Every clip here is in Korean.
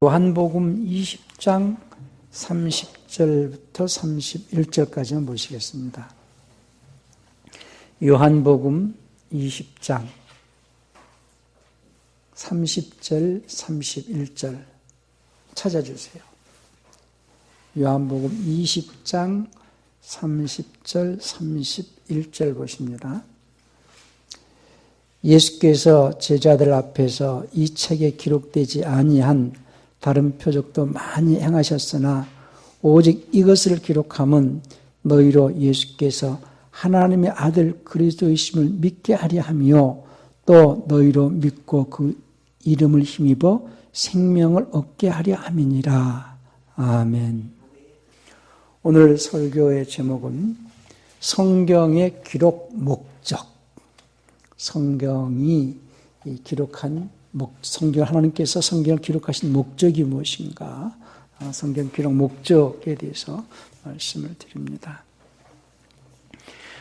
요한복음 20장 30절부터 31절까지만 보시겠습니다. 요한복음 20장 30절, 31절 찾아주세요. 요한복음 20장 30절, 31절 보십니다. 예수께서 제자들 앞에서 이 책에 기록되지 아니한 다른 표적도 많이 행하셨으나 오직 이것을 기록함은 너희로 예수께서 하나님의 아들 그리스도이심을 믿게 하려 하며 또 너희로 믿고 그 이름을 힘입어 생명을 얻게 하려 함이니라. 아멘. 오늘 설교의 제목은 성경의 기록 목적. 성경이 기록한 성경, 하나님께서 성경을 기록하신 목적이 무엇인가? 성경 기록 목적에 대해서 말씀을 드립니다.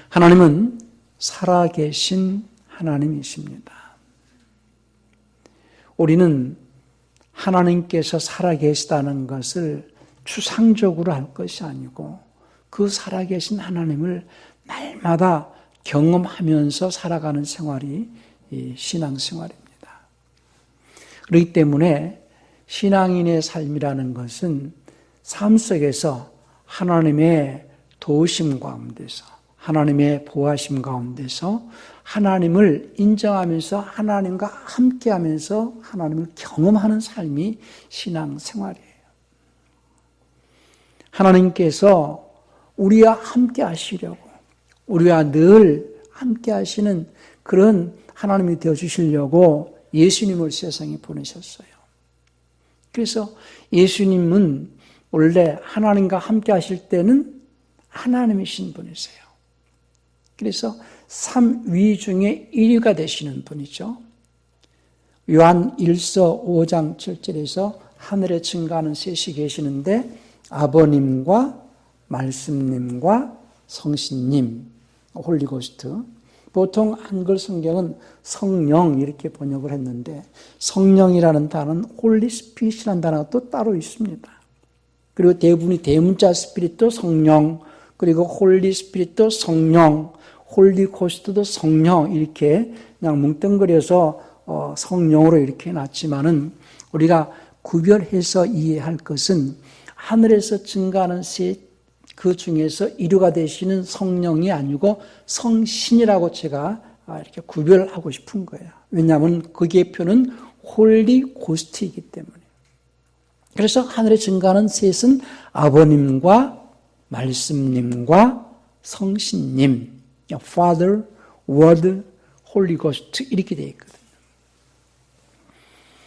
하나님은 살아계신 하나님이십니다. 우리는 하나님께서 살아계시다는 것을 추상적으로 할 것이 아니고 그 살아계신 하나님을 날마다 경험하면서 살아가는 생활이 신앙생활입니다. 그렇기 때문에 신앙인의 삶이라는 것은 삶 속에서 하나님의 도우심 가운데서, 하나님의 보호하심 가운데서 하나님을 인정하면서 하나님과 함께하면서 하나님을 경험하는 삶이 신앙생활이에요. 하나님께서 우리와 함께 하시려고, 우리와 늘 함께 하시는 그런 하나님이 되어주시려고 예수님을 세상에 보내셨어요. 그래서 예수님은 원래 하나님과 함께 하실 때는 하나님이신 분이세요. 그래서 3위 중에 1위가 되시는 분이죠. 요한 1서 5장 7절에서 하늘에 증거하는 셋이 계시는데 아버님과 말씀님과 성신님, 홀리고스트. 보통 한글 성경은 성령 이렇게 번역을 했는데 성령이라는 단어는 홀리스피릿이라는 단어가 또 따로 있습니다. 그리고 대부분이 대문자 스피릿도 성령, 그리고 홀리스피릿도 성령, 홀리고스트도 성령 이렇게 그냥 뭉뚱그려서 성령으로 이렇게 놨지만은 우리가 구별해서 이해할 것은 하늘에서 증거하는 셋 그 중에서 1위가 되시는 성령이 아니고 성신이라고 제가 이렇게 구별하고 싶은 거예요. 왜냐하면 거기에 표는 홀리 고스트이기 때문에. 그래서 하늘에 증거하는 셋은 아버님과 말씀님과 성신님, Father, Word, Holy Ghost 이렇게 되어 있거든요.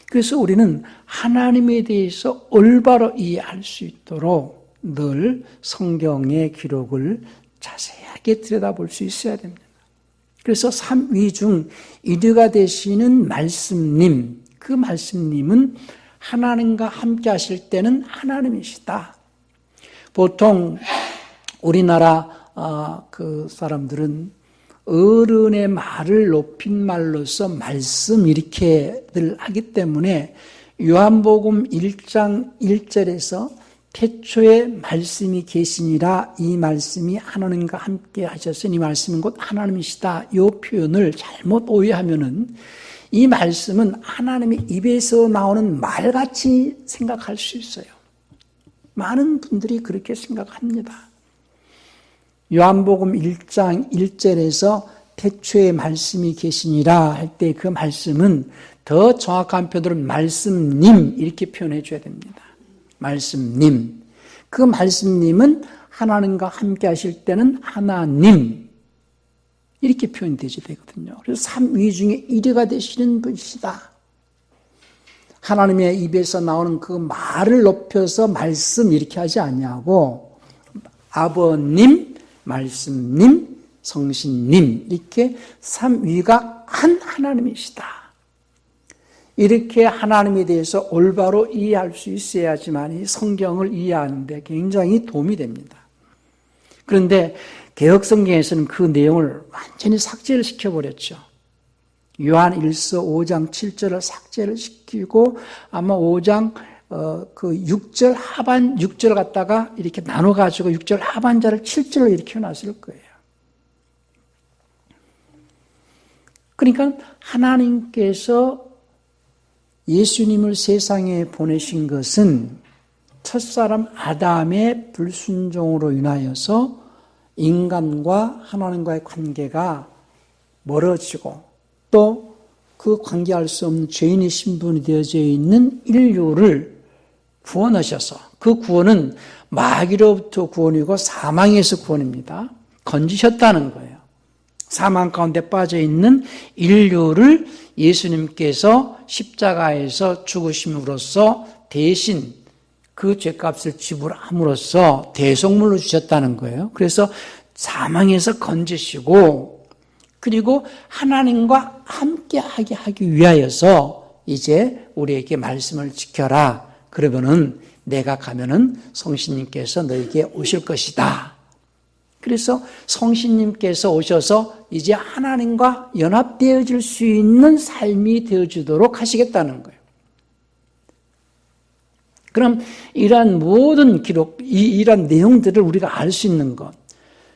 그래서 우리는 하나님에 대해서 올바로 이해할 수 있도록 늘 성경의 기록을 자세하게 들여다볼 수 있어야 됩니다. 그래서 3위 중 1위가 되시는 말씀님, 그 말씀님은 하나님과 함께 하실 때는 하나님이시다. 보통 우리나라 그 사람들은 어른의 말을 높인 말로서 말씀 이렇게들 하기 때문에 요한복음 1장 1절에서 태초에 말씀이 계시니라 이 말씀이 하나님과 함께 하셨으니 이 말씀은 곧 하나님이시다. 이 표현을 잘못 오해하면은 이 말씀은 하나님의 입에서 나오는 말같이 생각할 수 있어요. 많은 분들이 그렇게 생각합니다. 요한복음 1장 1절에서 태초에 말씀이 계시니라 할 때 그 말씀은 더 정확한 표현으로 말씀님 이렇게 표현해 줘야 됩니다. 말씀님. 그 말씀님은 하나님과 함께 하실 때는 하나님. 이렇게 표현되지 되거든요. 그래서 3위 중에 1위가 되시는 분이시다. 하나님의 입에서 나오는 그 말을 높여서 말씀 이렇게 하지 아니하고 아버님, 말씀님, 성신님 이렇게 3위가 한 하나님이시다. 이렇게 하나님에 대해서 올바로 이해할 수 있어야지만 이 성경을 이해하는 데 굉장히 도움이 됩니다. 그런데 개혁성경에서는 그 내용을 완전히 삭제를 시켜버렸죠. 요한 1서 5장 7절을 삭제를 시키고 아마 5장 그 6절 하반, 6절 갖다가 이렇게 나눠가지고 6절 하반절을 7절로 이렇게 놨을 거예요. 그러니까 하나님께서 예수님을 세상에 보내신 것은 첫사람 아담의 불순종으로 인하여서 인간과 하나님과의 관계가 멀어지고 또 그 관계할 수 없는 죄인의 신분이 되어져 있는 인류를 구원하셔서 그 구원은 마귀로부터 구원이고 사망에서 구원입니다. 건지셨다는 거예요. 사망 가운데 빠져 있는 인류를 예수님께서 십자가에서 죽으심으로써 대신 그 죄값을 지불함으로써 대속물로 주셨다는 거예요. 그래서 사망에서 건지시고 그리고 하나님과 함께하게 하기 위하여서 이제 우리에게 말씀을 지켜라. 그러면은 내가 가면은 성신님께서 너에게 오실 것이다. 그래서 성신님께서 오셔서 이제 하나님과 연합되어질 수 있는 삶이 되어주도록 하시겠다는 거예요. 그럼 이러한 모든 기록, 이러한 내용들을 우리가 알 수 있는 것.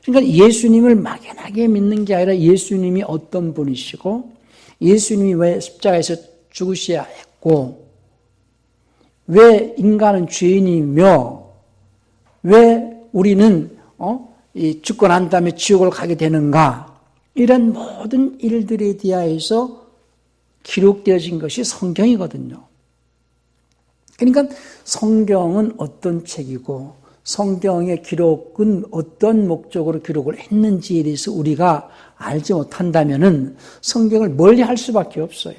그러니까 예수님을 막연하게 믿는 게 아니라 예수님이 어떤 분이시고 예수님이 왜 십자가에서 죽으셔야 했고 왜 인간은 죄인이며 왜 우리는 죽고 난 다음에 지옥을 가게 되는가 이런 모든 일들에 대하여서 기록되어진 것이 성경이거든요. 그러니까 성경은 어떤 책이고 성경의 기록은 어떤 목적으로 기록을 했는지에 대해서 우리가 알지 못한다면은 성경을 멀리할 수밖에 없어요.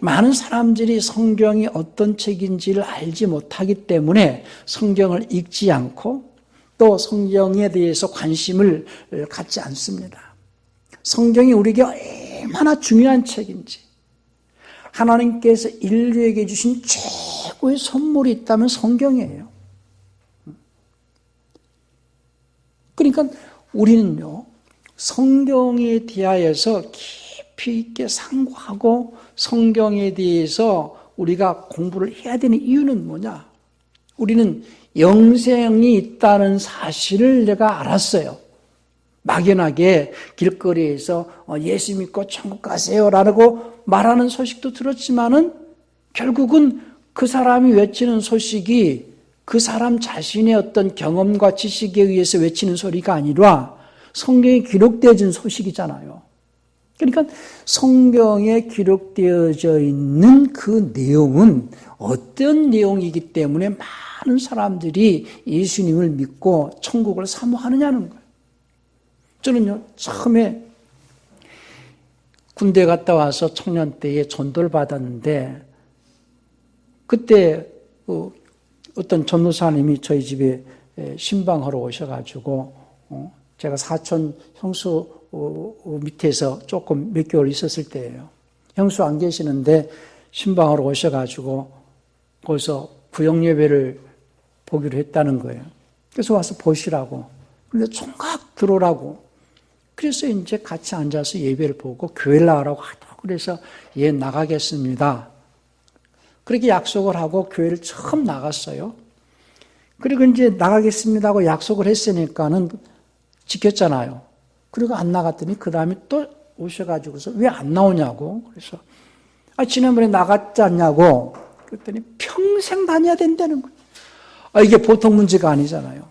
많은 사람들이 성경이 어떤 책인지를 알지 못하기 때문에 성경을 읽지 않고 또 성경에 대해서 관심을 갖지 않습니다. 성경이 우리에게 얼마나 중요한 책인지 하나님께서 인류에게 주신 최고의 선물이 있다면 성경이에요. 그러니까 우리는요, 성경에 대하여서 깊이 있게 상고하고 성경에 대해서 우리가 공부를 해야 되는 이유는 뭐냐? 우리는 영생이 있다는 사실을 내가 알았어요. 막연하게 길거리에서 예수 믿고 천국 가세요라고 말하는 소식도 들었지만은 결국은 그 사람이 외치는 소식이 그 사람 자신의 어떤 경험과 지식에 의해서 외치는 소리가 아니라 성경에 기록되어진 소식이잖아요. 그러니까 성경에 기록되어져 있는 그 내용은 어떤 내용이기 때문에 많은 사람들이 예수님을 믿고 천국을 사모하느냐는 거예요. 저는요, 처음에 군대 갔다 와서 청년 때에 전도를 받았는데 그때 어떤 전도사님이 저희 집에 신방하러 오셔가지고 제가 사촌 형수 밑에서 조금 몇 개월 있었을 때예요. 형수 안 계시는데 신방하러 오셔가지고 거기서 구역예배를 보기로 했다는 거예요. 그래서 와서 보시라고. 근데 총각 들어오라고. 그래서 이제 같이 앉아서 예배를 보고 교회를 나가라고 하고 그래서 예 나가겠습니다. 그렇게 약속을 하고 교회를 처음 나갔어요. 그리고 이제 나가겠습니다 하고 약속을 했으니까는 지켰잖아요. 그리고 안 나갔더니 그 다음에 또 오셔가지고서 왜 안 나오냐고. 그래서 지난번에 나갔지 않냐고. 그랬더니 평생 다녀야 된다는 거예요. 이게 보통 문제가 아니잖아요.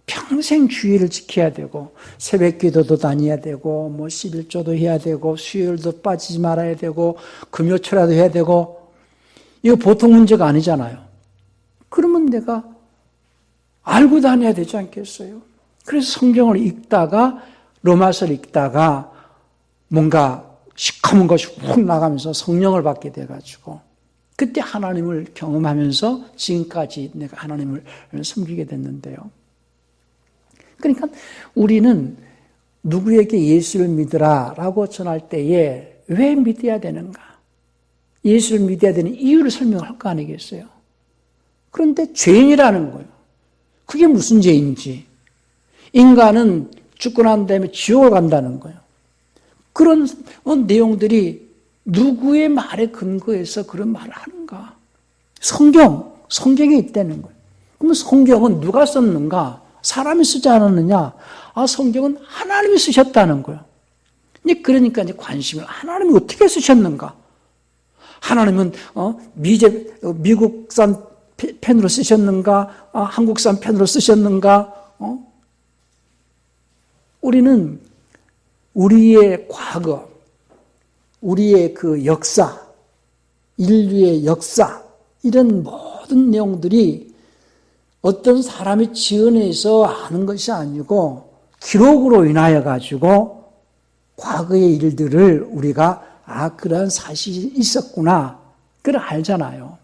평생 주의를 지켜야 되고 새벽 기도도 다녀야 되고 뭐 11조도 해야 되고 수요일도 빠지지 말아야 되고 금요초라도 해야 되고 이거 보통 문제가 아니잖아요. 그러면 내가 알고 다녀야 되지 않겠어요? 그래서 성경을 읽다가 로마서를 읽다가 뭔가 시커먼 것이 훅 나가면서 성령을 받게 돼가지고 그때 하나님을 경험하면서 지금까지 내가 하나님을 섬기게 됐는데요. 그러니까 우리는 누구에게 예수를 믿으라라고 전할 때에 왜 믿어야 되는가? 예수를 믿어야 되는 이유를 설명할 거 아니겠어요? 그런데 죄인이라는 거예요. 그게 무슨 죄인지. 인간은 죽고 난 다음에 지옥을 간다는 거예요. 그런 내용들이 누구의 말에 근거해서 그런 말을 하는가? 성경에 있다는 거예요. 그러면 성경은 누가 썼는가? 사람이 쓰지 않았느냐? 성경은 하나님이 쓰셨다는 거예요. 그러니까 이제 관심을 하나님이 어떻게 쓰셨는가? 하나님은 미국산 펜으로 쓰셨는가? 한국산 펜으로 쓰셨는가? 우리는 우리의 과거, 우리의 그 역사, 인류의 역사, 이런 모든 내용들이 어떤 사람이 지어내서 아는 것이 아니고 기록으로 인하여 가지고 과거의 일들을 우리가 그러한 사실이 있었구나, 그걸 알잖아요.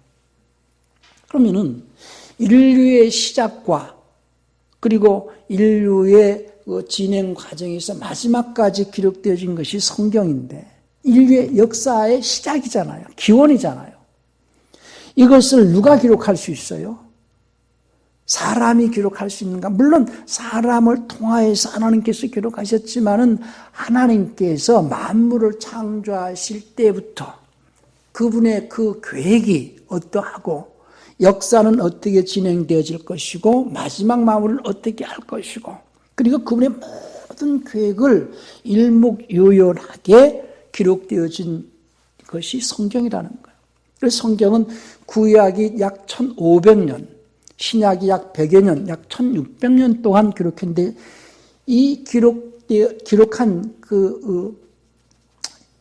그러면은 인류의 시작과 그리고 인류의 진행 과정에서 마지막까지 기록되어진 것이 성경인데, 인류의 역사의 시작이잖아요. 기원이잖아요. 이것을 누가 기록할 수 있어요? 사람이 기록할 수 있는가? 물론 사람을 통하여서 하나님께서 기록하셨지만은 하나님께서 만물을 창조하실 때부터 그분의 그 계획이 어떠하고 역사는 어떻게 진행되어질 것이고 마지막 마무리를 어떻게 할 것이고, 그리고 그분의 모든 계획을 일목요연하게 기록되어진 것이 성경이라는 거예요. 그래서 성경은 구약이 약 1500년, 신약이 약 100여 년, 약 1600년 동안 기록했는데, 이 기록한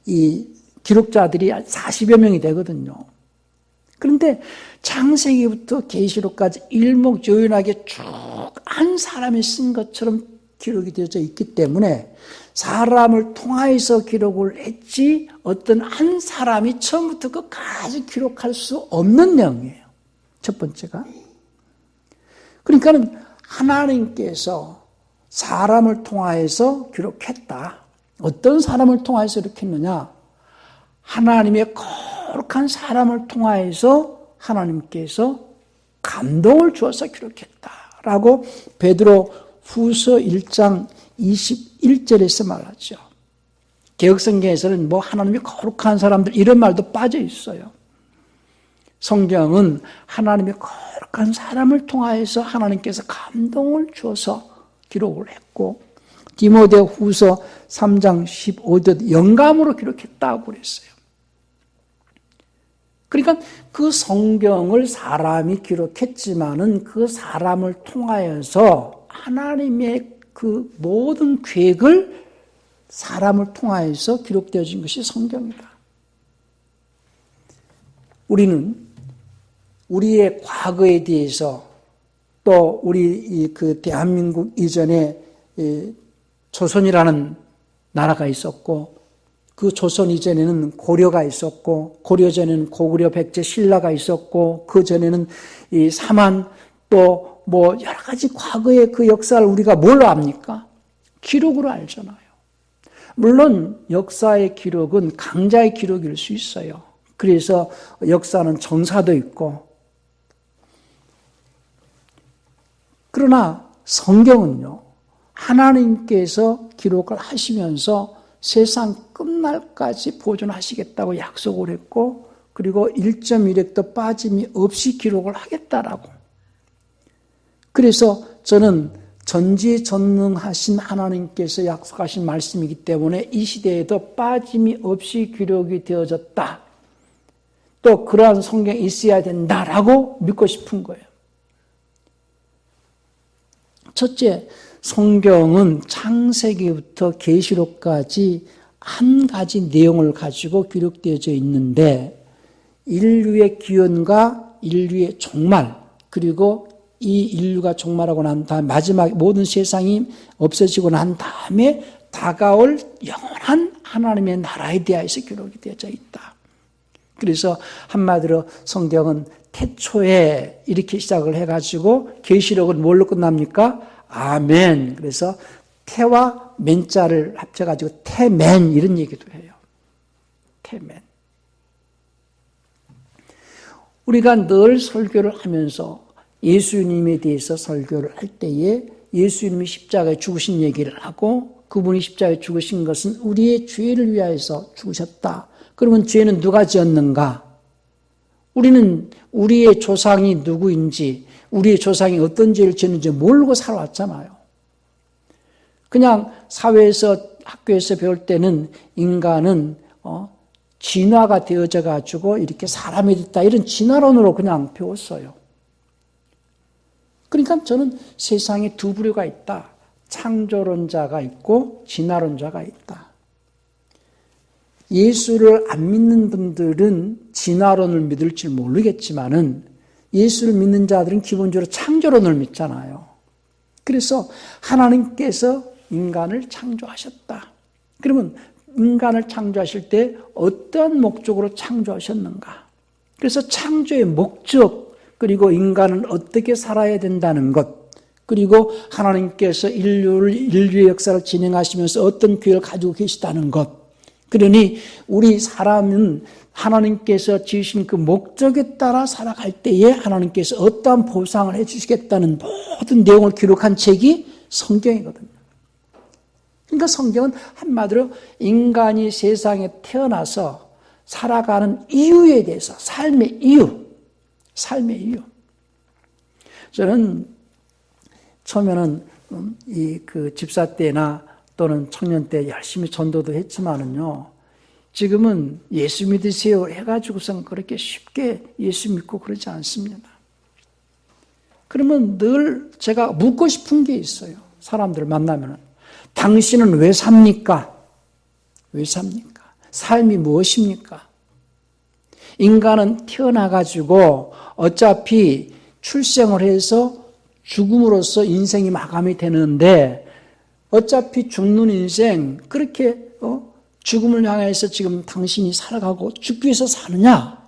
이 기록자들이 40여 명이 되거든요. 그런데 창세기부터 계시록까지 일목요연하게 쭉 한 사람이 쓴 것처럼 기록이 되어져 있기 때문에 사람을 통하여서 기록을 했지 어떤 한 사람이 처음부터 끝까지 기록할 수 없는 내용이에요. 첫 번째가. 그러니까는 하나님께서 사람을 통하여서 기록했다. 어떤 사람을 통하여서 이렇게 했느냐? 하나님의 거룩한 사람을 통하여서 하나님께서 감동을 주어서 기록했다라고 베드로 후서 1장 21절에서 말하죠. 개혁성경에서는 하나님이 거룩한 사람들 이런 말도 빠져 있어요. 성경은 하나님의 거룩한 사람을 통하여서 하나님께서 감동을 주어서 기록을 했고, 디모데 후서 3장 15절 영감으로 기록했다고 그랬어요. 그러니까 그 성경을 사람이 기록했지만은 그 사람을 통하여서 하나님의 그 모든 계획을 사람을 통하여서 기록되어진 것이 성경이다. 우리는 우리의 과거에 대해서, 또 우리 그 대한민국 이전에 조선이라는 나라가 있었고, 그 조선 이전에는 고려가 있었고, 고려 전에는 고구려, 백제, 신라가 있었고, 그 전에는 이 사만, 또 여러 가지 과거의 그 역사를 우리가 뭘로 압니까? 기록으로 알잖아요. 물론 역사의 기록은 강자의 기록일 수 있어요. 그래서 역사는 정사도 있고, 그러나 성경은요, 하나님께서 기록을 하시면서 세상 끝날까지 보존하시겠다고 약속을 했고, 그리고 1.1획도 빠짐이 없이 기록을 하겠다라고. 그래서 저는 전지전능하신 하나님께서 약속하신 말씀이기 때문에 이 시대에도 빠짐이 없이 기록이 되어졌다, 또 그러한 성경이 있어야 된다라고 믿고 싶은 거예요. 첫째, 성경은 창세기부터 계시록까지 한 가지 내용을 가지고 기록되어져 있는데, 인류의 기원과 인류의 종말, 그리고 이 인류가 종말하고 난 다음 마지막 모든 세상이 없어지고 난 다음에 다가올 영원한 하나님의 나라에 대해서 기록이 되어져 있다. 그래서 한마디로 성경은 태초에 이렇게 시작을 해가지고 계시록은 뭘로 끝납니까? 아멘. 그래서 태와 맨자를 합쳐가지고 태맨 이런 얘기도 해요. 태맨. 우리가 늘 설교를 하면서 예수님에 대해서 설교를 할 때에 예수님이 십자가에 죽으신 얘기를 하고, 그분이 십자가에 죽으신 것은 우리의 죄를 위하여서 죽으셨다. 그러면 죄는 누가 지었는가? 우리는 우리의 조상이 누구인지, 우리의 조상이 어떤 죄를 지었는지 모르고 살아왔잖아요. 그냥 사회에서, 학교에서 배울 때는 인간은 진화가 되어져 가지고 이렇게 사람이 됐다, 이런 진화론으로 그냥 배웠어요. 그러니까 저는 세상에 두 부류가 있다. 창조론자가 있고 진화론자가 있다. 예수를 안 믿는 분들은 진화론을 믿을지 모르겠지만은 예수를 믿는 자들은 기본적으로 창조론을 믿잖아요. 그래서 하나님께서 인간을 창조하셨다. 그러면 인간을 창조하실 때 어떠한 목적으로 창조하셨는가? 그래서 창조의 목적, 그리고 인간은 어떻게 살아야 된다는 것, 그리고 하나님께서 인류의 역사를 진행하시면서 어떤 계획을 가지고 계시다는 것. 그러니 우리 사람은 하나님께서 지으신 그 목적에 따라 살아갈 때에 하나님께서 어떠한 보상을 해주시겠다는 모든 내용을 기록한 책이 성경이거든요. 그러니까 성경은 한마디로 인간이 세상에 태어나서 살아가는 이유에 대해서, 삶의 이유. 저는 처음에는 그 집사 때나 또는 청년 때 열심히 전도도 했지만은요, 지금은 예수 믿으세요 해가지고선 그렇게 쉽게 예수 믿고 그러지 않습니다. 그러면 늘 제가 묻고 싶은 게 있어요. 사람들 만나면은. 당신은 왜 삽니까? 왜 삽니까? 삶이 무엇입니까? 인간은 태어나가지고 어차피 출생을 해서 죽음으로써 인생이 마감이 되는데, 어차피 죽는 인생, 그렇게 죽음을 향해서 지금 당신이 살아가고 죽기 위해서 사느냐?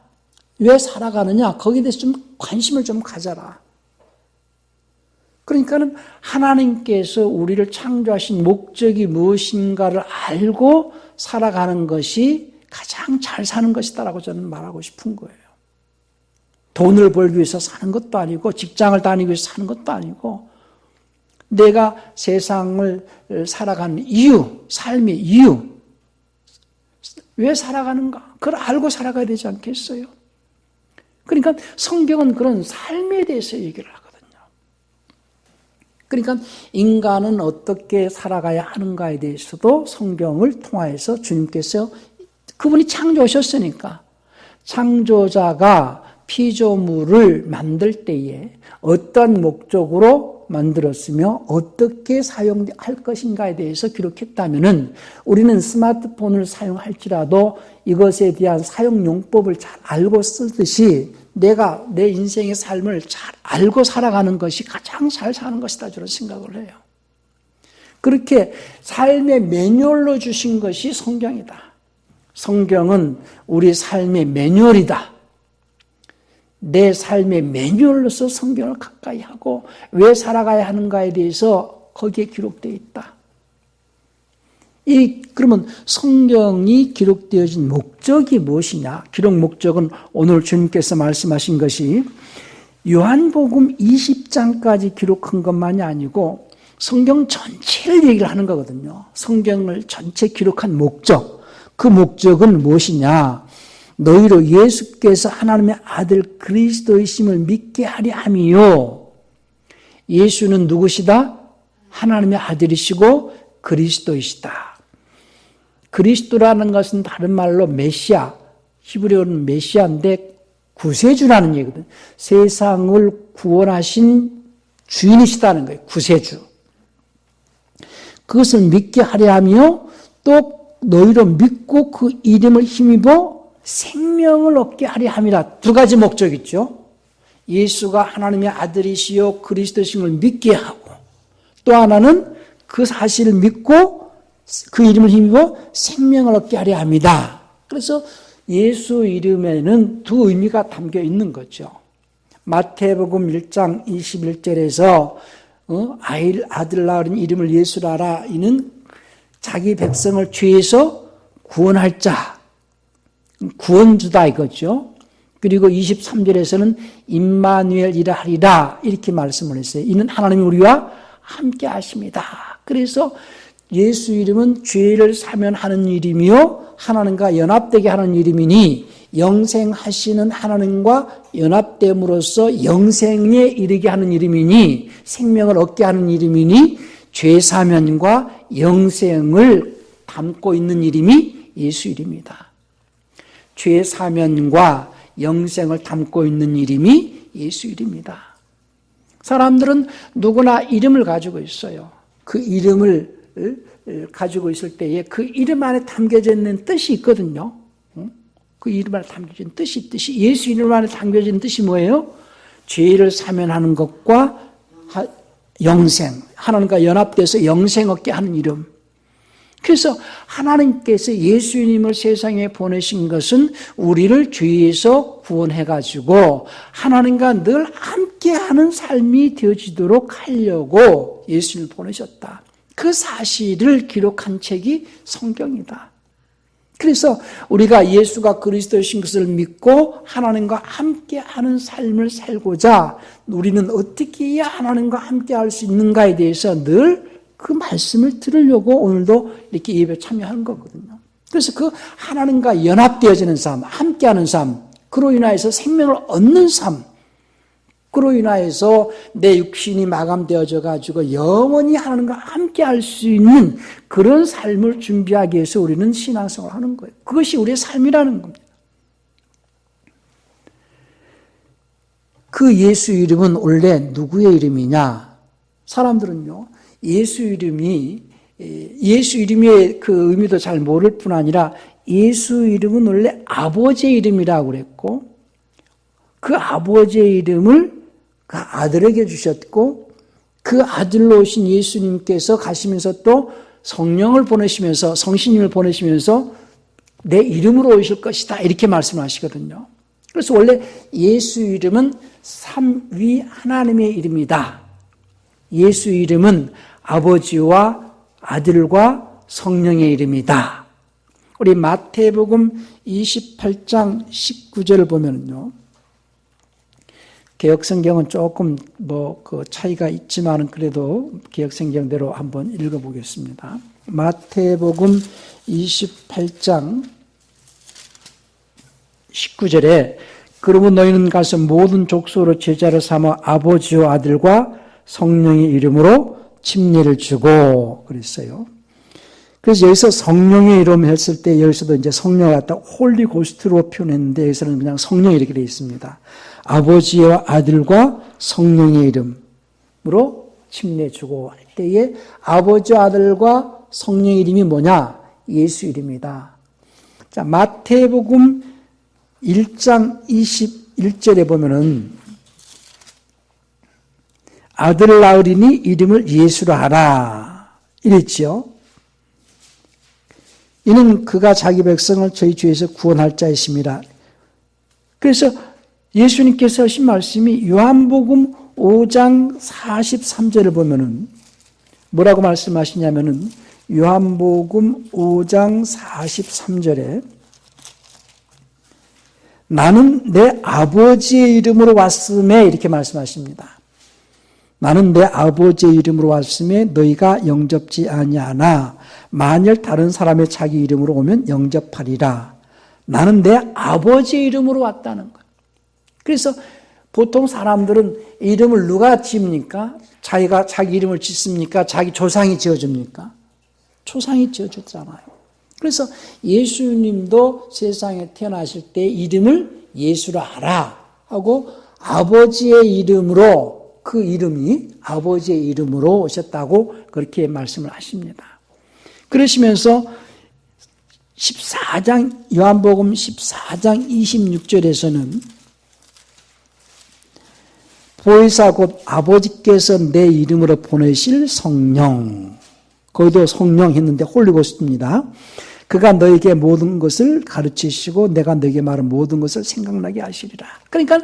왜 살아가느냐? 거기에 대해서 좀 관심을 좀 가져라. 그러니까는 하나님께서 우리를 창조하신 목적이 무엇인가를 알고 살아가는 것이 가장 잘 사는 것이다라고 저는 말하고 싶은 거예요. 돈을 벌기 위해서 사는 것도 아니고, 직장을 다니기 위해서 사는 것도 아니고, 내가 세상을 살아가는 이유, 삶의 이유, 왜 살아가는가? 그걸 알고 살아가야 되지 않겠어요? 그러니까 성경은 그런 삶에 대해서 얘기를 하거든요. 그러니까 인간은 어떻게 살아가야 하는가에 대해서도 성경을 통하여서 주님께서, 그분이 창조하셨으니까, 창조자가 피조물을 만들 때에 어떤 목적으로 만들었으며 어떻게 사용할 것인가에 대해서 기록했다면은, 우리는 스마트폰을 사용할지라도 이것에 대한 사용용법을 잘 알고 쓰듯이 내가 내 인생의 삶을 잘 알고 살아가는 것이 가장 잘 사는 것이다, 저는 생각을 해요. 그렇게 삶의 매뉴얼로 주신 것이 성경이다. 성경은 우리 삶의 매뉴얼이다. 내 삶의 매뉴얼로서 성경을 가까이 하고 왜 살아가야 하는가에 대해서 거기에 기록되어 있다. 그러면 성경이 기록되어진 목적이 무엇이냐? 기록 목적은 오늘 주님께서 말씀하신 것이 요한복음 20장까지 기록한 것만이 아니고 성경 전체를 얘기를 하는 거거든요. 성경을 전체 기록한 목적, 그 목적은 무엇이냐? 너희로 예수께서 하나님의 아들 그리스도이심을 믿게 하려 함이요. 예수는 누구시다? 하나님의 아들이시고 그리스도이시다. 그리스도라는 것은 다른 말로 메시아, 히브리어는 메시아인데 구세주라는 얘기거든요. 세상을 구원하신 주인이시다는 거예요. 구세주. 그것을 믿게 하려 하며 또 너희로 믿고 그 이름을 힘입어 생명을 얻게 하려 함이라. 두 가지 목적이 있죠. 예수가 하나님의 아들이시요 그리스도심을 믿게 하고, 또 하나는 그 사실을 믿고 그 이름을 힘입어 생명을 얻게 하려 합니다. 그래서 예수 이름에는 두 의미가 담겨 있는 거죠. 마태복음 1장 21절에서 아들 낳은 이름을 예수라라. 이는 자기 백성을 죄에서 구원할 자, 구원주다 이거죠. 그리고 23절에서는 임마누엘이라 하리라 이렇게 말씀을 했어요. 이는 하나님이 우리와 함께 하십니다. 그래서 예수 이름은 죄를 사면하는 이름이요 하나님과 연합되게 하는 이름이니 영생하시는 하나님과 연합됨으로써 영생에 이르게 하는 이름이니 생명을 얻게 하는 이름이니 죄 사면과 영생을 담고 있는 이름이 예수 이름이다. 죄 사면과 영생을 담고 있는 이름이 예수 이름이다. 사람들은 누구나 이름을 가지고 있어요. 그 이름을 가지고 있을 때에 그 이름 안에 담겨져 있는 뜻이 있거든요. 그 이름 안에 담겨진 뜻이 예수 이름 안에 담겨진 뜻이 뭐예요? 죄를 사면하는 것과 영생, 하나님과 연합돼서 영생 얻게 하는 이름. 그래서 하나님께서 예수님을 세상에 보내신 것은 우리를 죄에서 구원해가지고 하나님과 늘 함께하는 삶이 되어지도록 하려고 예수님을 보내셨다. 그 사실을 기록한 책이 성경이다. 그래서 우리가 예수가 그리스도이신 것을 믿고 하나님과 함께하는 삶을 살고자 우리는 어떻게 해야 하나님과 함께할 수 있는가에 대해서 늘 그 말씀을 들으려고 오늘도 이렇게 예배에 참여하는 거거든요. 그래서 그 하나님과 연합되어지는 삶, 함께하는 삶, 그로 인하여서 생명을 얻는 삶, 그로 인하여서 내 육신이 마감되어져 가지고 영원히 하나님과 함께할 수 있는 그런 삶을 준비하기 위해서 우리는 신앙생활을 하는 거예요. 그것이 우리의 삶이라는 겁니다. 그 예수 이름은 원래 누구의 이름이냐? 사람들은요, 예수 이름의 그 의미도 잘 모를 뿐 아니라 예수 이름은 원래 아버지의 이름이라고 그랬고 그 아버지의 이름을 그 아들에게 주셨고 그 아들로 오신 예수님께서 가시면서 또 성령을 보내시면서 성신님을 보내시면서 내 이름으로 오실 것이다 이렇게 말씀하시거든요. 그래서 원래 예수 이름은 삼위 하나님의 이름이다. 예수 이름은 아버지와 아들과 성령의 이름이다. 우리 마태복음 28장 19절을 보면요. 개역성경은 조금 그 차이가 있지만은 그래도 개역성경대로 한번 읽어보겠습니다. 마태복음 28장 19절에 그러면 너희는 가서 모든 족속으로 제자를 삼아 아버지와 아들과 성령의 이름으로 침례를 주고 그랬어요. 그래서 여기서 성령의 이름 했을 때 여기서도 이제 성령을 갖다 홀리 고스트로 표현했는데 여기서는 그냥 성령 이렇게 되어 있습니다. 아버지와 아들과 성령의 이름으로 침례 주고 할 때에 아버지와 아들과 성령의 이름이 뭐냐? 예수 이름이다. 자, 마태복음 1장 21절에 보면은 아들을 낳으리니 이름을 예수라 하라 이랬죠. 이는 그가 자기 백성을 저희 죄에서 구원할 자이심이라. 그래서 예수님께서 하신 말씀이 요한복음 5장 43절을 보면은 뭐라고 말씀하시냐면은 요한복음 5장 43절에 나는 내 아버지의 이름으로 왔음에 이렇게 말씀하십니다. 나는 내 아버지의 이름으로 왔음에 너희가 영접지 아니하나 만일 다른 사람의 자기 이름으로 오면 영접하리라. 나는 내 아버지의 이름으로 왔다는 거예요. 그래서 보통 사람들은 이름을 누가 지습니까? 자기가 자기 이름을 짓습니까? 자기 조상이 지어줍니까? 조상이 지어주잖아요. 그래서 예수님도 세상에 태어나실 때 이름을 예수라 하라 하고 아버지의 이름으로 그 이름이 아버지의 이름으로 오셨다고 그렇게 말씀을 하십니다. 그러시면서 14장 요한복음 14장 26절에서는 보혜사 곧 아버지께서 내 이름으로 보내실 성령, 거기도 성령 했는데 홀리고스트입니다. 그가 너에게 모든 것을 가르치시고 내가 너에게 말한 모든 것을 생각나게 하시리라. 그러니까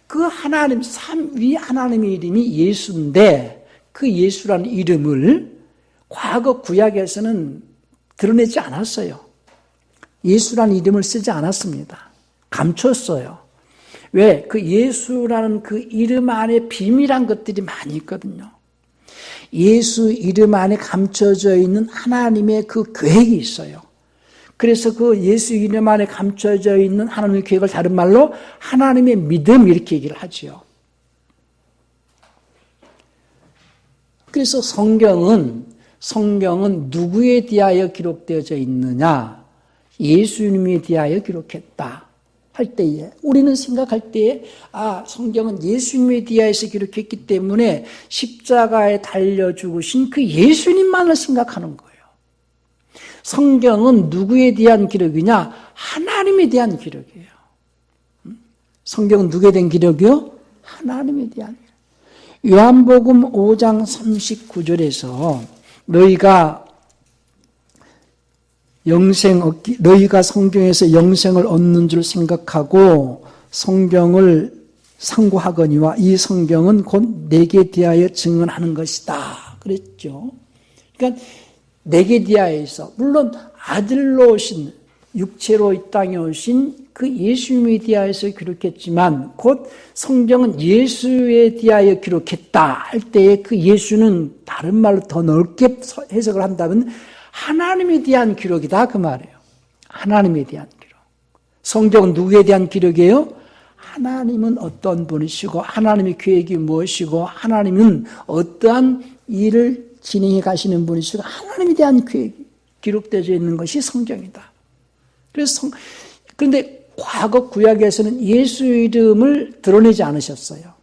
그 하나님, 삼위 하나님의 이름이 예수인데 그 예수라는 이름을 과거 구약에서는 드러내지 않았어요. 예수라는 이름을 쓰지 않았습니다. 감췄어요. 왜? 그 예수라는 그 이름 안에 비밀한 것들이 많이 있거든요. 예수 이름 안에 감춰져 있는 하나님의 그 계획이 있어요. 그래서 그 예수 이름 안에 감춰져 있는 하나님의 계획을 다른 말로 하나님의 믿음 이렇게 얘기를 하죠. 그래서 성경은 누구에 대하여 기록되어져 있느냐? 예수님에 대하여 기록했다 할 때에 우리는 생각할 때에 성경은 예수님에 대하여서 기록했기 때문에 십자가에 달려 죽으신 그 예수님만을 생각하는 거예요. 성경은 누구에 대한 기록이냐? 하나님에 대한 기록이에요. 성경은 누구에 대한 기록이요? 하나님에 대한 기록. 요한복음 5장 39절에서 너희가 성경에서 영생을 얻는 줄 생각하고 성경을 상고하거니와 이 성경은 곧 내게 대하여 증언하는 것이다. 그랬죠. 그러니까 내게 대하여서 물론 아들로 오신 육체로 이 땅에 오신 그 예수님에 대하여서 기록했지만 곧 성경은 예수에 대하여 기록했다 할 때에 그 예수는 다른 말로 더 넓게 해석을 한다면 하나님에 대한 기록이다 그 말이에요. 하나님에 대한 기록. 성경은 누구에 대한 기록이에요? 하나님은 어떤 분이시고 하나님의 계획이 무엇이고 하나님은 어떠한 일을 진행해 가시는 분이시고 하나님에 대한 계획이 기록되어 있는 것이 성경이다. 그런데 과거 구약에서는 예수 이름을 드러내지 않으셨어요.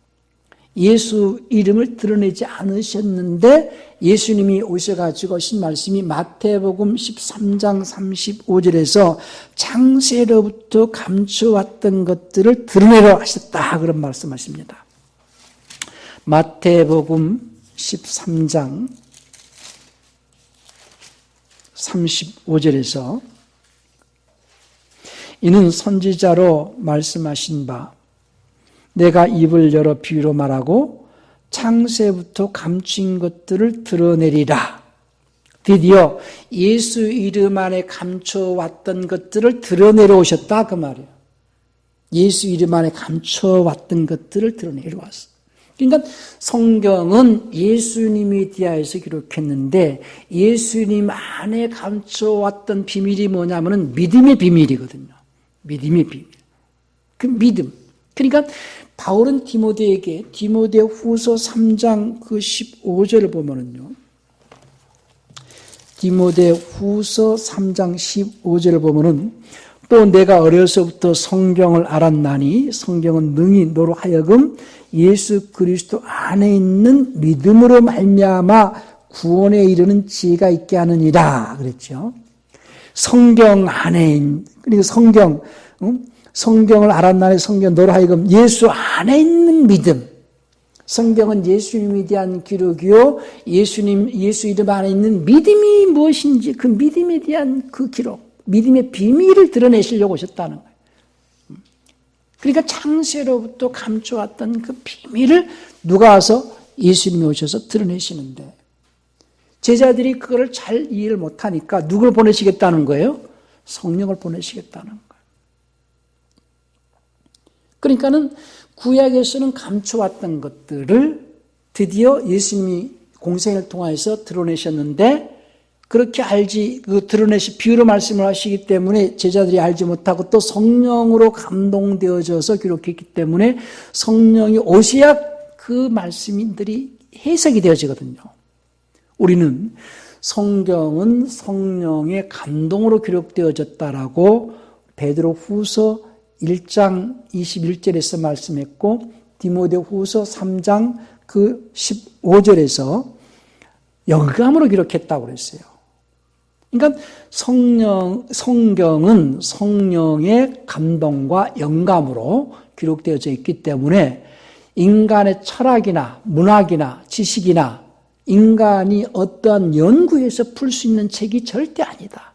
예수 이름을 드러내지 않으셨는데 예수님이 오셔가지고 하신 말씀이 마태복음 13장 35절에서 창세로부터 감춰왔던 것들을 드러내려 하셨다 그런 말씀하십니다. 마태복음 13장 35절에서 이는 선지자로 말씀하신 바 내가 입을 열어 비유로 말하고 창세부터 감춘 것들을 드러내리라. 드디어 예수 이름 안에 감춰왔던 것들을 드러내려 오셨다 그 말이에요. 예수 이름 안에 감춰왔던 것들을 드러내려 왔어. 그러니까 성경은 예수님에 대하여서 기록했는데 예수님 안에 감춰왔던 비밀이 뭐냐면은 믿음의 비밀이거든요. 믿음의 비밀. 그 믿음. 그러니까 바울은 디모데에게 디모데 후서 3장 그 15절을 보면은요. 디모데 후서 3장 15절을 보면은 또 내가 어려서부터 성경을 알았나니 성경은 능히 너로 하여금 예수 그리스도 안에 있는 믿음으로 말미암아 구원에 이르는 지혜가 있게 하느니라 그랬죠. 성경 안에 그리고 성경을 알았나니 성경 너로 하여금 예수 안에 있는 믿음. 성경은 예수님에 대한 기록이요. 예수 이름 안에 있는 믿음이 무엇인지 그 믿음에 대한 그 기록, 믿음의 비밀을 드러내시려고 오셨다는 거예요. 그러니까 창세로부터 감춰왔던 그 비밀을 누가 와서 예수님이 오셔서 드러내시는데 제자들이 그거를 잘 이해를 못하니까 누굴 보내시겠다는 거예요? 성령을 보내시겠다는 거예요. 그러니까는 구약에서는 감춰왔던 것들을 드디어 예수님이 공생을 통해서 드러내셨는데 그렇게 드러내시 비유로 말씀을 하시기 때문에 제자들이 알지 못하고 또 성령으로 감동되어져서 기록했기 때문에 성령이 오셔야 그 말씀들이 해석이 되어지거든요. 우리는 성경은 성령의 감동으로 기록되어졌다라고 베드로 후서 1장 21절에서 말씀했고 디모데 후서 3장 그 15절에서 영감으로 기록했다고 그랬어요. 그러니까 성경은 성령의 감동과 영감으로 기록되어져 있기 때문에 인간의 철학이나 문학이나 지식이나 인간이 어떠한 연구에서 풀 수 있는 책이 절대 아니다.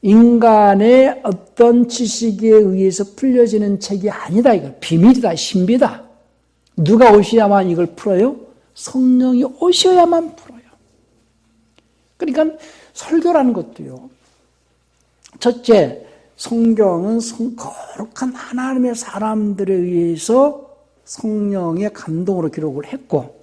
인간의 어떤 지식에 의해서 풀려지는 책이 아니다. 이거 비밀이다. 신비다. 누가 오셔야만 이걸 풀어요? 성령이 오셔야만 풀어요. 그러니까 설교라는 것도요. 첫째, 성경은 거룩한 하나님의 사람들에 의해서 성령의 감동으로 기록을 했고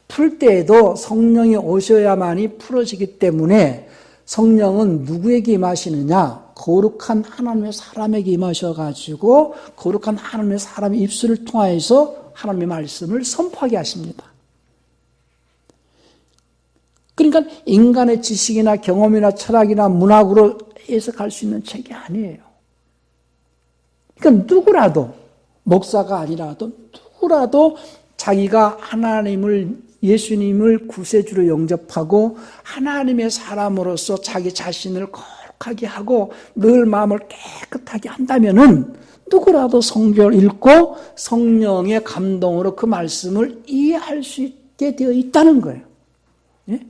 풀 때에도 성령이 오셔야만이 풀어지기 때문에 성령은 누구에게 임하시느냐? 거룩한 하나님의 사람에게 임하셔가지고 거룩한 하나님의 사람의 입술을 통하여서 하나님의 말씀을 선포하게 하십니다. 그러니까 인간의 지식이나 경험이나 철학이나 문학으로 해석할 수 있는 책이 아니에요. 그러니까 누구라도, 목사가 아니라도 누구라도 자기가 예수님을 구세주로 영접하고 하나님의 사람으로서 자기 자신을 거룩하게 하고 늘 마음을 깨끗하게 한다면은 누구라도 성경을 읽고 성령의 감동으로 그 말씀을 이해할 수 있게 되어 있다는 거예요. 예?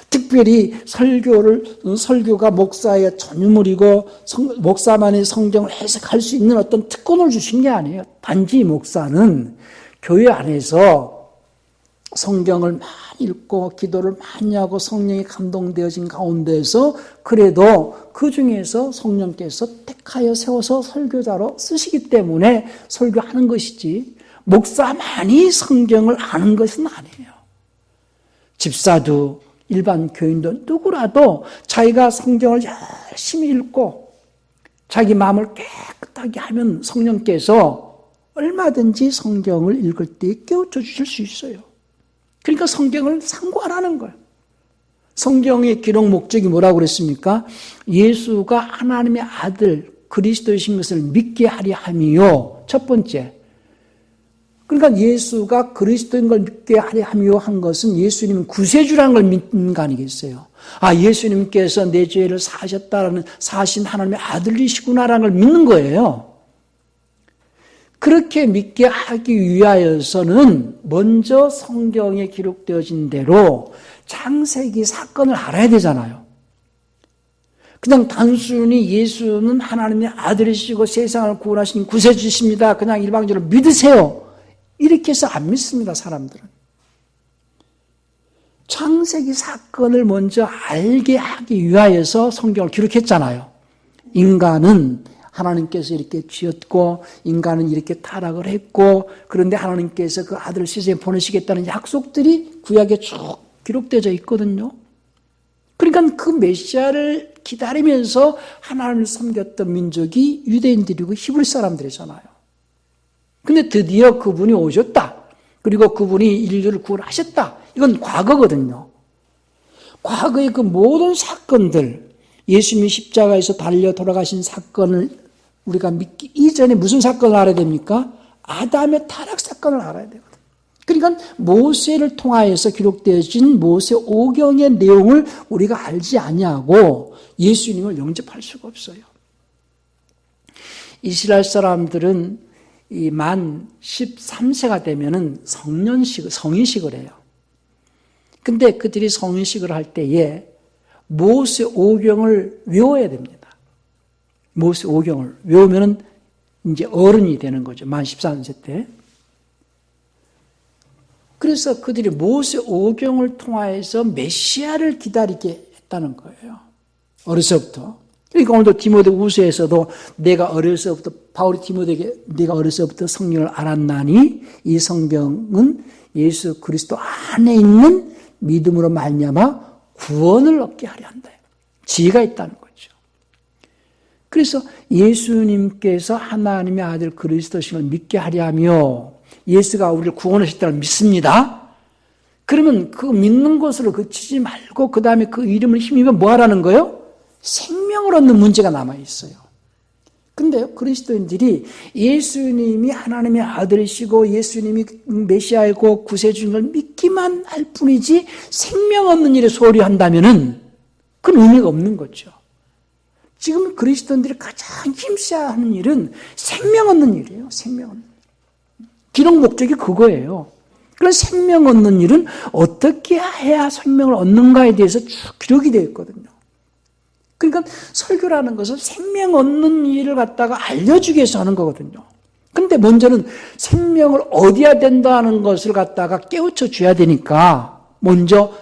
특별히 설교가 목사의 전유물이고 목사만이 성경을 해석할 수 있는 어떤 특권을 주신 게 아니에요. 단지 목사는 교회 안에서 성경을 많이 읽고 기도를 많이 하고 성령이 감동되어진 가운데에서 그래도 그 중에서 성령께서 택하여 세워서 설교자로 쓰시기 때문에 설교하는 것이지 목사만이 성경을 아는 것은 아니에요. 집사도 일반 교인도 누구라도 자기가 성경을 열심히 읽고 자기 마음을 깨끗하게 하면 성령께서 얼마든지 성경을 읽을 때 깨우쳐 주실 수 있어요. 그러니까 성경을 상고하라는 거예요. 성경의 기록 목적이 뭐라고 그랬습니까? 예수가 하나님의 아들 그리스도이신 것을 믿게 하려 함이요. 첫 번째. 그러니까 예수가 그리스도인 걸 믿게 하려 함이요 한 것은 예수님은 구세주라는 걸 믿는 거 아니겠어요? 아, 예수님께서 내 죄를 사신 하나님의 아들이시구나라는 걸 믿는 거예요. 그렇게 믿게 하기 위하여서는 먼저 성경에 기록되어진 대로 창세기 사건을 알아야 되잖아요. 그냥 단순히 예수는 하나님의 아들이시고 세상을 구원하신 구세주십니다. 그냥 일방적으로 믿으세요. 이렇게 해서 안 믿습니다, 사람들은. 창세기 사건을 먼저 알게 하기 위하여서 성경을 기록했잖아요. 인간은 하나님께서 이렇게 지었고 인간은 이렇게 타락을 했고 그런데 하나님께서 그 아들을 세상에 보내시겠다는 약속들이 구약에 쭉 기록되어 있거든요. 그러니까 그 메시아를 기다리면서 하나님을 섬겼던 민족이 유대인들이고 히브리 사람들이잖아요. 근데 드디어 그분이 오셨다. 그리고 그분이 인류를 구원하셨다. 이건 과거거든요. 과거의 그 모든 사건들, 예수님이 십자가에서 달려 돌아가신 사건을 우리가 믿기 이전에 무슨 사건을 알아야 됩니까? 아담의 타락 사건을 알아야 되거든요. 그러니까 모세를 통하여서 기록되어진 모세 오경의 내용을 우리가 알지 아니하고 예수님을 영접할 수가 없어요. 이스라엘 사람들은 만 13세가 되면은 성인식을 해요. 근데 그들이 성인식을 할 때에 모세 오경을 외워야 됩니다. 모세 오경을 외우면은 이제 어른이 되는 거죠. 만 13세 때. 그래서 그들이 모세 오경을 통하여서 메시아를 기다리게 했다는 거예요. 어려서부터. 그러니까 오늘도 디모데후서에서도 내가 어려서부터 바울이 디모데에게 내가 어려서부터 성령을 알았나니 이 성경은 예수 그리스도 안에 있는 믿음으로 말미암아 구원을 얻게 하려 한다. 지혜가 있다는 거죠. 그래서 예수님께서 하나님의 아들 그리스도심을 믿게 하려 하며 예수가 우리를 구원하셨다는 걸 믿습니다. 그러면 그 믿는 것으로 그치지 말고 그 다음에 그 이름을 힘입어 뭐 하라는 거예요? 생명을 얻는 문제가 남아있어요. 근데 그리스도인들이 예수님이 하나님의 아들이시고 예수님이 메시아이고 구세주인 걸 믿기만 할 뿐이지 생명 얻는 일에 소홀히 한다면은 그건 의미가 없는 거죠. 지금 그리스도인들이 가장 힘써야 하는 일은 생명 얻는 일이에요. 생명 얻는 일. 기록 목적이 그거예요. 그래서 생명 얻는 일은 어떻게 해야 생명을 얻는가에 대해서 쭉 기록이 되어 있거든요. 그러니까 설교라는 것은 생명 얻는 일을 갖다가 알려주기 위해서 하는 거거든요. 근데 먼저는 생명을 얻어야 된다는 것을 갖다가 깨우쳐 줘야 되니까 먼저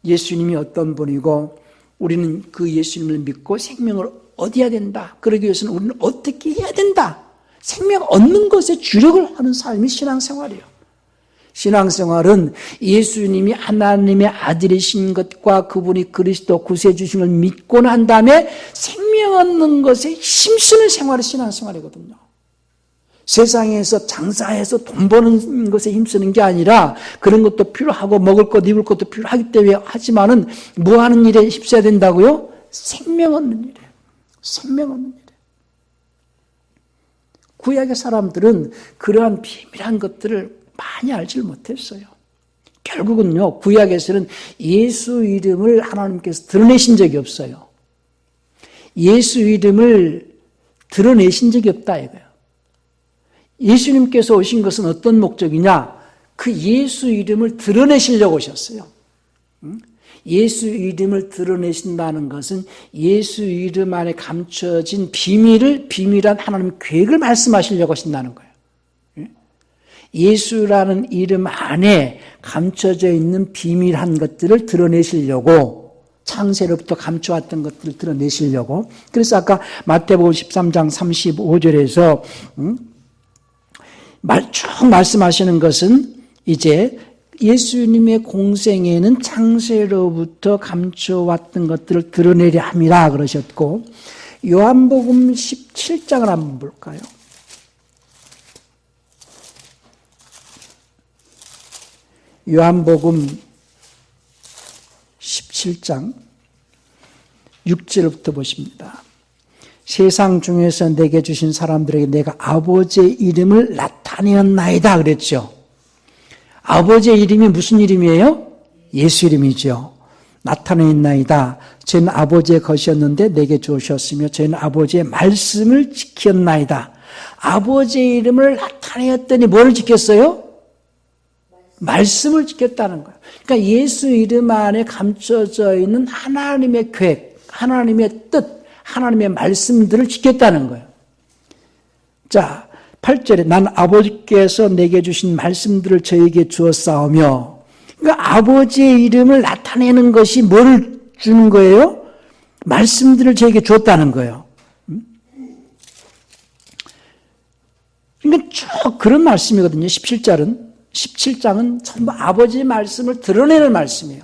예수님이 어떤 분이고 우리는 그 예수님을 믿고 생명을 얻어야 된다. 그러기 위해서는 우리는 어떻게 해야 된다. 생명 얻는 것에 주력을 하는 삶이 신앙생활이에요. 신앙생활은 예수님이 하나님의 아들이신 것과 그분이 그리스도 구세주신 걸 믿고 난 다음에 생명 얻는 것에 힘쓰는 생활이 신앙생활이거든요. 세상에서 장사해서 돈 버는 것에 힘쓰는 게 아니라 그런 것도 필요하고 먹을 것, 입을 것도 필요하기 때문에 하지만은 뭐 하는 일에 힘써야 된다고요? 생명 얻는 일이에요. 생명 얻는 일이에요. 구약의 사람들은 그러한 비밀한 것들을 많이 알지를 못했어요. 결국은요, 구약에서는 예수 이름을 하나님께서 드러내신 적이 없어요. 예수 이름을 드러내신 적이 없다 이거예요. 예수님께서 오신 것은 어떤 목적이냐? 그 예수 이름을 드러내시려고 오셨어요. 예수 이름을 드러내신다는 것은 예수 이름 안에 감춰진 비밀한 하나님의 계획을 말씀하시려고 하신다는 거예요. 예수라는 이름 안에 감춰져 있는 비밀한 것들을 드러내시려고, 창세로부터 감춰왔던 것들을 드러내시려고. 그래서 아까 마태복음 13장 35절에서 쭉 말씀하시는 것은 이제 예수님의 공생에는 창세로부터 감춰왔던 것들을 드러내려 함이라 그러셨고, 요한복음 17장을 한번 볼까요? 요한복음 17장 6절부터 보십니다. 세상 중에서 내게 주신 사람들에게 내가 아버지의 이름을 나타내었나이다 그랬죠. 아버지의 이름이 무슨 이름이에요? 예수 이름이죠. 나타내었나이다. 저는 아버지의 것이었는데 내게 주셨으며 저는 아버지의 말씀을 지켰나이다. 아버지의 이름을 나타내었더니 뭘 지켰어요? 말씀을 지켰다는 거예요. 그러니까 예수 이름 안에 감춰져 있는 하나님의 계획, 하나님의 뜻, 하나님의 말씀들을 지켰다는 거예요. 자, 8절에 난 아버지께서 내게 주신 말씀들을 저에게 주었사오며, 그러니까 아버지의 이름을 나타내는 것이 뭘 주는 거예요? 말씀들을 저에게 주었다는 거예요. 그러니까 쭉 그런 말씀이거든요. 17장은 전부 아버지의 말씀을 드러내는 말씀이에요.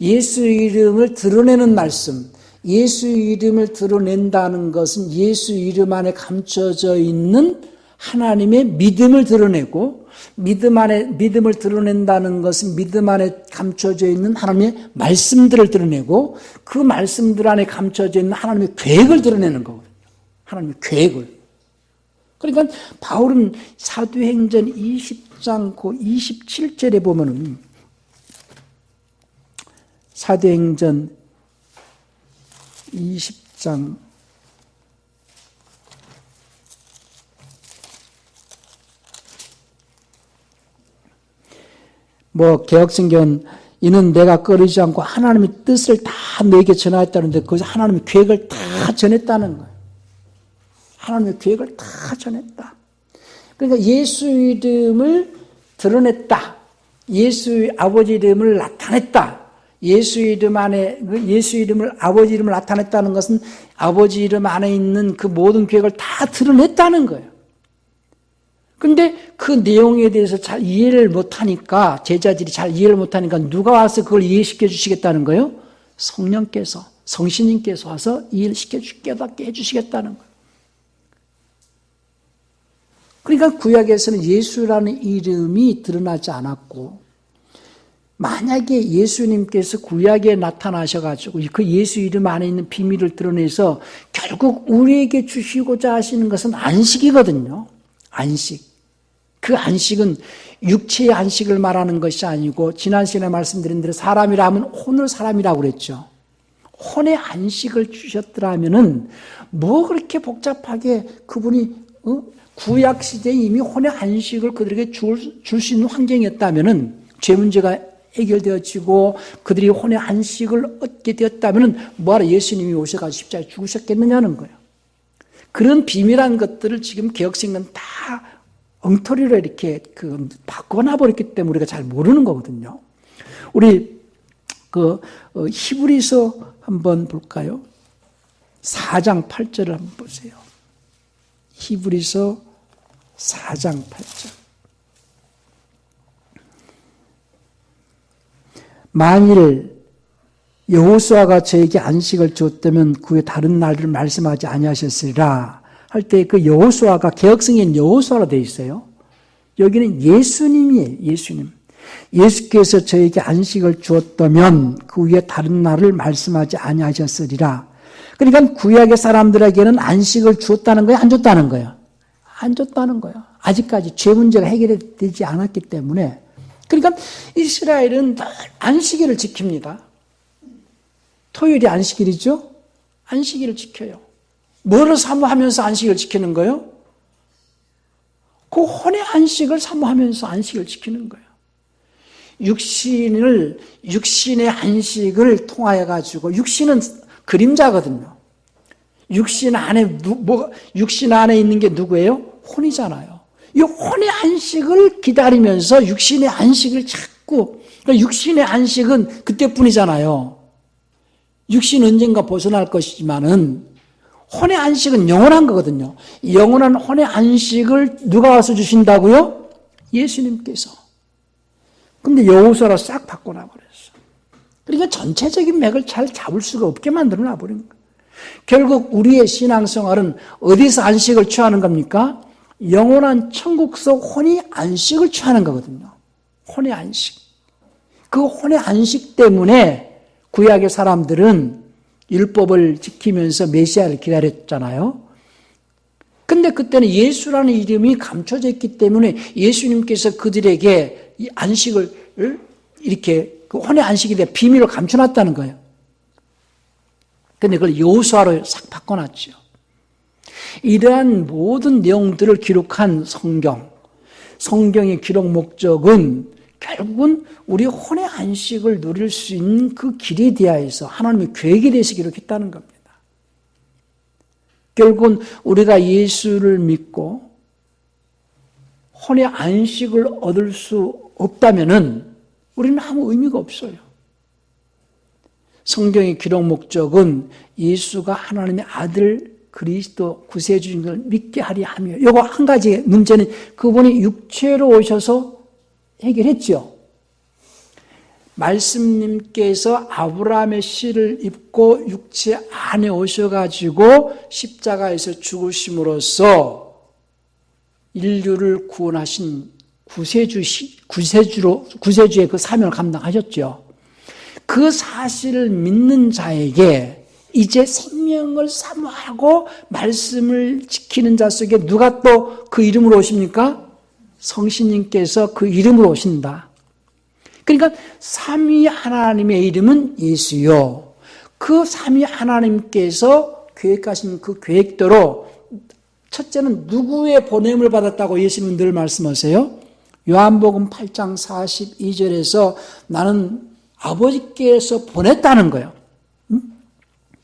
예수 이름을 드러내는 말씀. 예수 이름을 드러낸다는 것은 예수 이름 안에 감춰져 있는 하나님의 믿음을 드러내고, 믿음을 드러낸다는 것은 믿음 안에 감춰져 있는 하나님의 말씀들을 드러내고, 그 말씀들 안에 감춰져 있는 하나님의 계획을 드러내는 거거든요. 하나님의 계획을. 그러니까 바울은 사도행전 20장 27절에 보면은, 사도행전 20장 개혁성경은 이는 내가 꺼리지 않고 하나님의 뜻을 다 너에게 전하였다는데 거기서 하나님의 계획을 다 전했다는 거예요. 하나님의 계획을 다 전했다. 그러니까 예수 이름을 드러냈다. 예수 아버지 이름을 나타냈다. 예수 이름 안에, 예수 이름을, 아버지 이름을 나타냈다는 것은 아버지 이름 안에 있는 그 모든 계획을 다 드러냈다는 거예요. 근데 그 내용에 대해서 잘 이해를 못하니까, 제자들이 잘 이해를 못하니까 누가 와서 그걸 이해시켜 주시겠다는 거예요? 성령께서, 성신님께서 와서 이해를 깨닫게 해주시겠다는 거예요. 그러니까 구약에서는 예수라는 이름이 드러나지 않았고, 만약에 예수님께서 구약에 나타나셔가지고 그 예수 이름 안에 있는 비밀을 드러내서 결국 우리에게 주시고자 하시는 것은 안식이거든요. 안식. 그 안식은 육체의 안식을 말하는 것이 아니고, 지난 시간에 말씀드린 대로 사람이라 하면 혼을 사람이라고 그랬죠. 혼의 안식을 주셨더라면은 뭐 그렇게 복잡하게 그분이 구약 시대에 이미 혼의 안식을 그들에게 줄 수 있는 환경이었다면은, 죄 문제가 해결되어지고 그들이 혼의 안식을 얻게 되었다면은 뭐하러 예수님이 오셔가지고 십자가에 죽으셨겠느냐는 거예요. 그런 비밀한 것들을 지금 개혁생은 다 엉터리로 이렇게 바꿔놔 버렸기 때문에 우리가 잘 모르는 거거든요. 우리 히브리서 한번 볼까요? 4장 8절을 한번 보세요. 히브리서 4장 8절. 만일 여호수아가 저에게 안식을 주었다면 그 외 다른 날을 말씀하지 아니하셨으리라 할 때 그 여호수아가 개혁성인 여호수아로 되어 있어요. 여기는 예수님이에요. 예수님. 예수께서 저에게 안식을 주었다면 그 위에 다른 날을 말씀하지 아니하셨으리라. 그러니까 구약의 사람들에게는 안식을 주었다는 거예요? 안 줬다는 거예요? 안 줬다는 거예요. 아직까지 죄 문제가 해결되지 않았기 때문에. 그러니까 이스라엘은 안식일을 지킵니다. 토요일이 안식일이죠? 안식일을 지켜요. 뭐를 사모하면서 안식일을 지키는 거예요? 그 혼의 안식을 사모하면서 안식을 지키는 거예요. 육신의 안식을 통하여 가지고, 육신은 그림자거든요. 육신 안에 있는 게 누구예요? 혼이잖아요. 이 혼의 안식을 기다리면서 육신의 안식을 찾고, 그러니까 육신의 안식은 그때뿐이잖아요. 육신 언젠가 벗어날 것이지만은, 혼의 안식은 영원한 거거든요. 영원한 혼의 안식을 누가 와서 주신다고요? 예수님께서. 근데 여호수아로 싹 바꿔놔버렸어. 그러니까 전체적인 맥을 잘 잡을 수가 없게 만들어놔버린 거예요. 결국 우리의 신앙생활은 어디서 안식을 취하는 겁니까? 영원한 천국서 혼의 안식을 취하는 거거든요. 혼의 안식. 그 혼의 안식 때문에 구약의 사람들은 율법을 지키면서 메시아를 기다렸잖아요. 근데 그때는 예수라는 이름이 감춰져 있기 때문에 예수님께서 그들에게 이 안식을 이렇게 그 혼의 안식에 대해 비밀을 감춰놨다는 거예요. 근데 그걸 여호수아로 싹 바꿔놨죠. 이러한 모든 내용들을 기록한 성경의 기록 목적은 결국은 우리 혼의 안식을 누릴 수 있는 그 길에 대하여서 하나님의 계획에 대해서 기록했다는 겁니다. 결국은 우리가 예수를 믿고 혼의 안식을 얻을 수 없다면은 우리는 아무 의미가 없어요. 성경의 기록 목적은 예수가 하나님의 아들 그리스도 구세주인 걸 믿게 하리 하며, 이거 한 가지 문제는 그분이 육체로 오셔서 해결했죠. 말씀님께서 아브라함의 씨를 입고 육체 안에 오셔가지고 십자가에서 죽으심으로써 인류를 구원하신 구세주의 그 사명을 감당하셨죠. 그 사실을 믿는 자에게 이제 생명을 사모하고 말씀을 지키는 자 속에 누가 또 그 이름으로 오십니까? 성신님께서 그 이름으로 오신다. 그러니까 삼위 하나님의 이름은 예수요. 그 삼위 하나님께서 계획하신 그 계획대로 첫째는 누구의 보냄을 받았다고 예수님은 늘 말씀하세요? 요한복음 8장 42절에서 나는 아버지께서 보냈다는 거예요.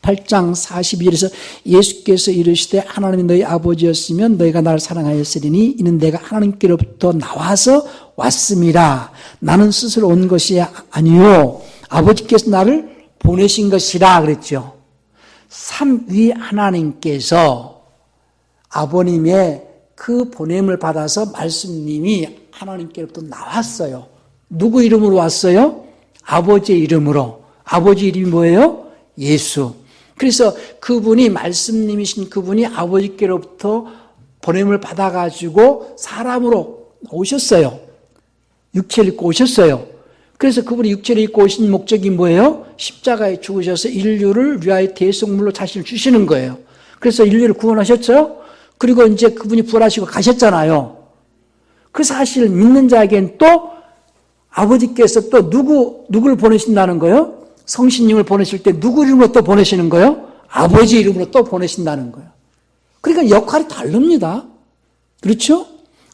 8장 42절에서 예수께서 이르시되 하나님이 너희 아버지였으면 너희가 나를 사랑하였으리니 이는 내가 하나님께로부터 나와서 왔음이라. 나는 스스로 온 것이 아니요 아버지께서 나를 보내신 것이라 그랬죠. 삼위 하나님께서 아버님의 그 보냄을 받아서 말씀님이 하나님께로부터 나왔어요. 누구 이름으로 왔어요? 아버지의 이름으로. 아버지 이름이 뭐예요? 예수. 그래서 그분이 말씀님이신 그분이 아버지께로부터 보냄을 받아가지고 사람으로 오셨어요. 육체를 입고 오셨어요. 그래서 그분이 육체를 입고 오신 목적이 뭐예요? 십자가에 죽으셔서 인류를 위하여 대속물로 자신을 주시는 거예요. 그래서 인류를 구원하셨죠? 그리고 이제 그분이 부활하시고 가셨잖아요. 그 사실을 믿는 자에겐 또 아버지께서 또 누구를 보내신다는 거예요? 성신님을 보내실 때 누구 이름으로 또 보내시는 거예요? 아버지 이름으로 또 보내신다는 거예요. 그러니까 역할이 다릅니다. 그렇죠?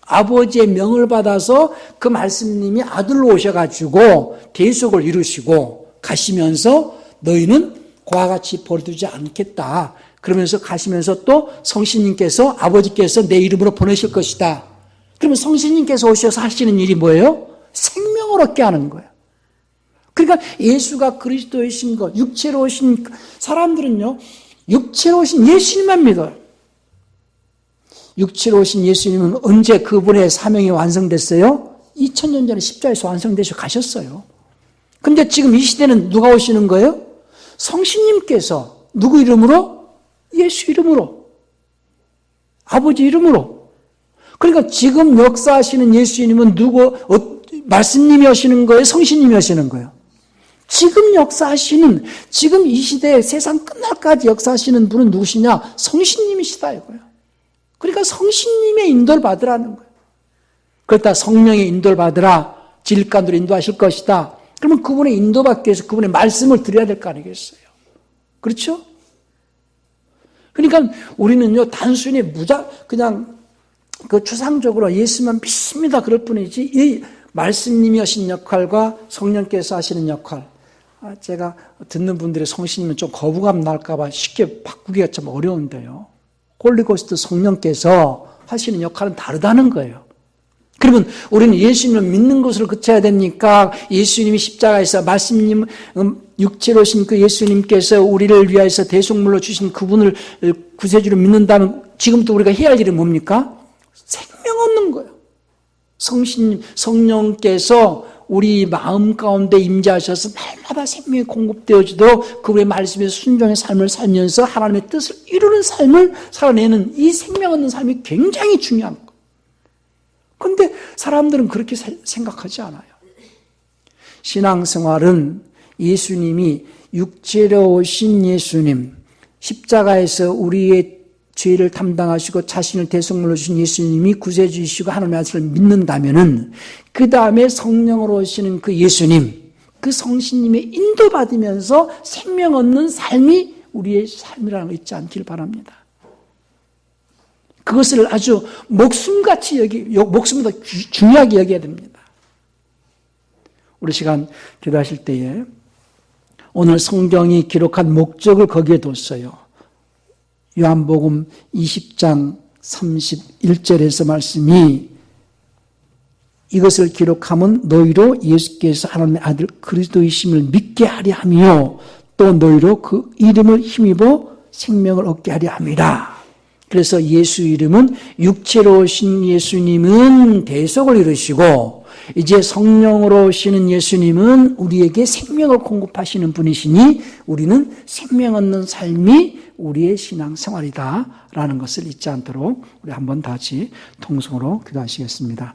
아버지의 명을 받아서 그 말씀님이 아들로 오셔가지고 대속을 이루시고 가시면서 너희는 그와 같이 버려두지 않겠다. 그러면서 가시면서 또 성신님께서 아버지께서 내 이름으로 보내실 것이다. 그러면 성신님께서 오셔서 하시는 일이 뭐예요? 생명을 얻게 하는 거예요. 그러니까 예수가 그리스도이신 것, 육체로 오신 사람들은요, 육체로 오신 예수님만 믿어요. 육체로 오신 예수님은 언제 그분의 사명이 완성됐어요? 2000년 전에 십자가에서 완성되셔 가셨어요. 근데 지금 이 시대는 누가 오시는 거예요? 성신님께서 누구 이름으로? 예수 이름으로. 아버지 이름으로. 그러니까 지금 역사하시는 예수님은 말씀님이 오시는 거예요? 성신님이 오시는 거예요? 지금 역사하시는, 지금 이 시대에 세상 끝날까지 역사하시는 분은 누구시냐? 성신님이시다 이거예요. 그러니까 성신님의 인도를 받으라는 거예요. 그렇다 성령의 인도를 받으라. 진리가운데로 인도하실 것이다. 그러면 그분의 인도받기 위해서 그분의 말씀을 드려야 될 거 아니겠어요? 그렇죠? 그러니까 우리는요, 단순히 그냥 추상적으로 예수만 믿습니다. 그럴 뿐이지, 이 말씀님이 하신 역할과 성령께서 하시는 역할, 제가 듣는 분들의 성신이면 좀 거부감 날까봐 쉽게 바꾸기가 좀 어려운데요. 홀리고스트 성령께서 하시는 역할은 다르다는 거예요. 그러면 우리는 예수님을 믿는 것으로 그쳐야 됩니까? 예수님이 십자가에서 말씀님, 육체로 오신 그 예수님께서 우리를 위하여서 대속물로 주신 그분을 구세주로 믿는다는, 지금부터 우리가 해야 할 일은 뭡니까? 생명 얻는 거예요. 성령께서 우리 마음 가운데 임재하셔서 날마다 생명이 공급되어지도록 그분의 말씀에 순종의 삶을 살면서 하나님의 뜻을 이루는 삶을 살아내는 이 생명 얻는 삶이 굉장히 중요한 거예요. 그런데 사람들은 그렇게 생각하지 않아요. 신앙생활은 예수님이 육체로 오신 예수님, 십자가에서 우리의 죄를 담당하시고 자신을 대속물로 주신 예수님이 구세주이시고 하나님의 아들을 믿는다면은 그 다음에 성령으로 오시는 그 예수님, 그 성신님의 인도받으면서 생명 얻는 삶이 우리의 삶이라는 거 잊지 않길 바랍니다. 그것을 아주 목숨같이 목숨보다 중요하게 여겨야 됩니다. 우리 시간 기도하실 때에 오늘 성경이 기록한 목적을 거기에 뒀어요. 요한복음 20장 31절에서 말씀이 이것을 기록하면 너희로 예수께서 하나님의 아들 그리스도이심을 믿게 하려 하며 또 너희로 그 이름을 힘입어 생명을 얻게 하려 함이라. 그래서 예수 이름은 육체로 오신 예수님은 대속을 이루시고 이제 성령으로 오시는 예수님은 우리에게 생명을 공급하시는 분이시니 우리는 생명 얻는 삶이 우리의 신앙생활이다라는 것을 잊지 않도록 우리 한번 다시 통성으로 기도하시겠습니다.